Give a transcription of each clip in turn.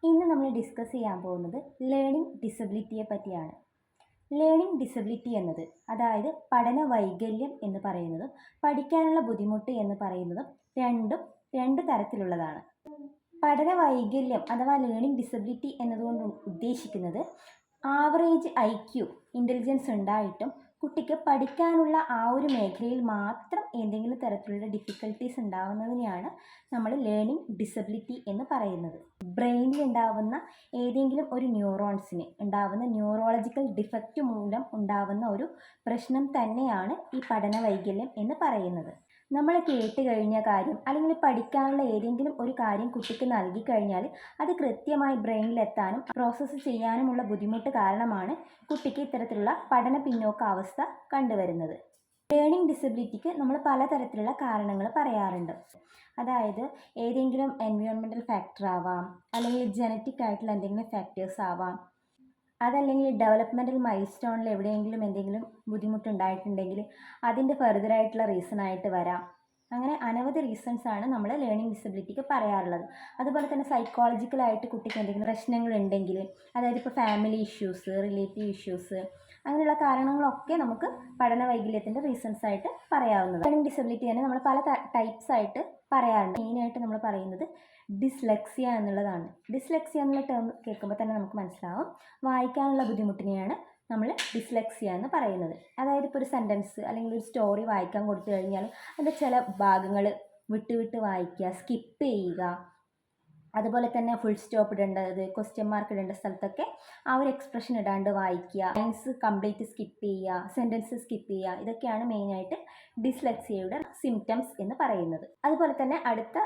ഇന്ന് നമ്മൾ ഡിസ്കസ് ചെയ്യാൻ പോകുന്നത് ലേണിംഗ് ഡിസബിലിറ്റിയെ പറ്റിയാണ്. ലേണിംഗ് ഡിസബിലിറ്റി എന്നത് അതായത് പഠന വൈകല്യം എന്ന് പറയുന്നതും പഠിക്കാനുള്ള ബുദ്ധിമുട്ട് എന്ന് പറയുന്നതും രണ്ടും രണ്ട് തരത്തിലുള്ളതാണ്. പഠന വൈകല്യം അഥവാ ലേണിംഗ് ഡിസബിലിറ്റി എന്നതുകൊണ്ട് ഉദ്ദേശിക്കുന്നത് ആവറേജ് IQ ഇൻ്റലിജൻസ് ഉണ്ടായിട്ടും കുട്ടിക്ക് പഠിക്കാനുള്ള ആ ഒരു മേഖലയിൽ മാത്രം എന്തെങ്കിലും തരത്തിലുള്ള ഡിഫിക്കൽട്ടീസ് ഉണ്ടാകുന്നതിനെയാണ് നമ്മൾ ലേണിംഗ് ഡിസബിലിറ്റി എന്ന് പറയുന്നത്. ബ്രെയിനിൽ ഉണ്ടാവുന്ന ഏതെങ്കിലും ഒരു ന്യൂറോൺസിന് ഉണ്ടാവുന്ന ന്യൂറോളജിക്കൽ ഡിഫക്റ്റ് മൂലം ഉണ്ടാവുന്ന ഒരു പ്രശ്നം തന്നെയാണ് ഈ പഠന വൈകല്യം എന്ന് പറയുന്നത്. നമ്മൾ കേട്ട് കഴിഞ്ഞ കാര്യം അല്ലെങ്കിൽ പഠിക്കാനുള്ള ഏതെങ്കിലും ഒരു കാര്യം കുട്ടിക്ക് നൽകിക്കഴിഞ്ഞാൽ അത് കൃത്യമായി ബ്രെയിനിലെത്താനും പ്രോസസ്സ് ചെയ്യാനുമുള്ള ബുദ്ധിമുട്ട് കാരണമാണ് കുട്ടിക്ക് ഇത്തരത്തിലുള്ള പഠന പിന്നോക്കാവസ്ഥ കണ്ടുവരുന്നത്. ലേണിംഗ് ഡിസബിലിറ്റിക്ക് നമ്മൾ പലതരത്തിലുള്ള കാരണങ്ങൾ പറയാറുണ്ട്. അതായത് ഏതെങ്കിലും എൻവയോൺമെൻറ്റൽ ഫാക്ടർ ആവാം, അല്ലെങ്കിൽ ജനറ്റിക് ആയിട്ടുള്ള എന്തെങ്കിലും ഫാക്ടേഴ്സ് ആവാം, അതല്ലെങ്കിൽ ഡെവലപ്മെൻറ്റൽ മൈൽ സ്റ്റോണിൽ എവിടെയെങ്കിലും എന്തെങ്കിലും ബുദ്ധിമുട്ടുണ്ടായിട്ടുണ്ടെങ്കിൽ അതിൻ്റെ ഫെർദറായിട്ടുള്ള റീസണായിട്ട് വരാം. അങ്ങനെ അനവധി റീസൺസാണ് നമ്മൾ ലേണിംഗ് ഡിസബിലിറ്റിക്ക് പറയാറുള്ളത്. അതുപോലെ തന്നെ സൈക്കോളജിക്കലായിട്ട് കുട്ടിക്ക് എന്തെങ്കിലും പ്രശ്നങ്ങളുണ്ടെങ്കിൽ, അതായത് ഇപ്പോൾ ഫാമിലി ഇഷ്യൂസ്, റിലേറ്റീവ് ഇഷ്യൂസ്, അങ്ങനെയുള്ള കാരണങ്ങളൊക്കെ നമുക്ക് പഠന വൈകല്യത്തിൻ്റെ റീസൺസ് ആയിട്ട് പറയാവുന്നത്. ലേണിംഗ് ഡിസബിലിറ്റി തന്നെ നമ്മൾ പല ടൈപ്സ് ആയിട്ട് പറയാറുണ്ട്. മെയിനായിട്ട് നമ്മൾ പറയുന്നത് ഡിസ്ലെക്സിയ എന്നുള്ളതാണ്. ഡിസ്ലെക്സിയ എന്നുള്ള ടേം കേൾക്കുമ്പോൾ തന്നെ നമുക്ക് മനസ്സിലാവും വായിക്കാനുള്ള ബുദ്ധിമുട്ടിനെയാണ് നമ്മൾ ഡിസ്ലെക്സിയ എന്ന് പറയുന്നത്. അതായത് ഇപ്പോൾ ഒരു സെൻറ്റൻസ് അല്ലെങ്കിൽ ഒരു സ്റ്റോറി വായിക്കാൻ കൊടുത്തു കഴിഞ്ഞാൽ അതിൻ്റെ ചില ഭാഗങ്ങൾ വിട്ട് വായിക്കുക, സ്കിപ്പ് ചെയ്യുക, അതുപോലെ തന്നെ ഫുൾ സ്റ്റോപ്പ് ഇടേണ്ടത്, ക്വസ്റ്റ്യൻ മാർക്ക് ഇടേണ്ട സ്ഥലത്തൊക്കെ ആ ഒരു എക്സ്പ്രഷൻ ഇടാണ്ട് വായിക്കുക, ലൈൻസ് കംപ്ലീറ്റ് സ്കിപ്പ് ചെയ്യുക, സെൻറ്റൻസ് സ്കിപ്പ് ചെയ്യുക, ഇതൊക്കെയാണ് മെയിനായിട്ട് ഡിസ്ലെക്സിയയുടെ സിംറ്റംസ് എന്ന് പറയുന്നത്. അതുപോലെ തന്നെ അടുത്ത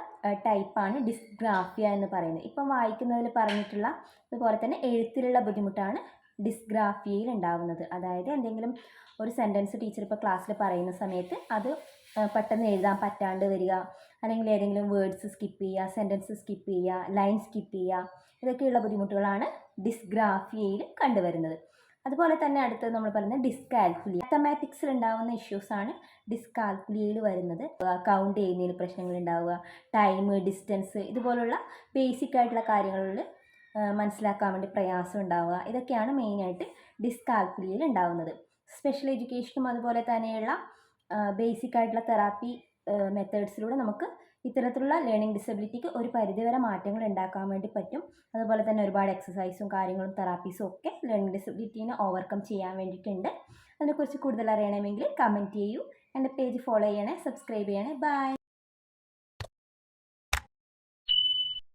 ടൈപ്പാണ് ഡിസ്ഗ്രാഫിയ എന്ന് പറയുന്നത്. ഇപ്പം വായിക്കുന്നതിൽ പറഞ്ഞിട്ടുള്ള അതുപോലെ തന്നെ എഴുത്തിലുള്ള ബുദ്ധിമുട്ടാണ് ഡിസ്ഗ്രാഫിയയിൽ ഉണ്ടാവുന്നത്. അതായത് എന്തെങ്കിലും ഒരു സെൻറ്റൻസ് ടീച്ചർ ഇപ്പോൾ ക്ലാസ്സിൽ പറയുന്ന സമയത്ത് അത് പെട്ടെന്ന് എഴുതാൻ പറ്റാണ്ട് വരിക, അല്ലെങ്കിൽ ഏതെങ്കിലും വേർഡ്സ് സ്കിപ്പ് ചെയ്യുക, സെൻറ്റൻസ് സ്കിപ്പ് ചെയ്യുക, ലൈൻ സ്കിപ്പ് ചെയ്യുക, ഇതൊക്കെയുള്ള ബുദ്ധിമുട്ടുകളാണ് ഡിസ്ഗ്രാഫിയയിൽ കണ്ടുവരുന്നത്. അതുപോലെ തന്നെ അടുത്തത് നമ്മൾ പറയുന്നത് ഡിസ്കാൽക്കുലിയ. മാത്തമാറ്റിക്സിൽ ഉണ്ടാകുന്ന ഇഷ്യൂസാണ് ഡിസ്കാൽക്കുലിയയിൽ വരുന്നത്. കൗണ്ട് ചെയ്യുന്നതിൽ പ്രശ്നങ്ങൾ ഉണ്ടാവുക, ടൈം, ഡിസ്റ്റൻസ്, ഇതുപോലുള്ള ബേസിക് ആയിട്ടുള്ള കാര്യങ്ങളിൽ മനസ്സിലാക്കാൻ വേണ്ടി പ്രയാസം ഉണ്ടാവുക, ഇതൊക്കെയാണ് മെയിനായിട്ട് ഡിസ്കാൽക്കുലിയയിൽ ഉണ്ടാവുന്നത്. സ്പെഷ്യൽ എഡ്യൂക്കേഷനും അതുപോലെ തന്നെയുള്ള ബേസിക് ആയിട്ടുള്ള തെറാപ്പി മെത്തേഡ്സിലൂടെ നമുക്ക് ഇത്തരത്തിലുള്ള ലേണിംഗ് ഡിസബിലിറ്റിക്ക് ഒരു പരിധിവരെ മാറ്റങ്ങൾ ഉണ്ടാക്കാൻ വേണ്ടി പറ്റും. അതുപോലെ തന്നെ ഒരുപാട് എക്സസൈസും കാര്യങ്ങളും തെറാപ്പീസും ഒക്കെ ലേണിംഗ് ഡിസബിലിറ്റീനെ ഓവർകം ചെയ്യാൻ വേണ്ടിയിട്ടുണ്ട്. അതിനെക്കുറിച്ച് കൂടുതൽ അറിയണമെങ്കിൽ കമൻറ്റ് ചെയ്യൂ. എൻ്റെ പേജ് ഫോളോ ചെയ്യണേ, സബ്സ്ക്രൈബ് ചെയ്യണേ. ബൈ.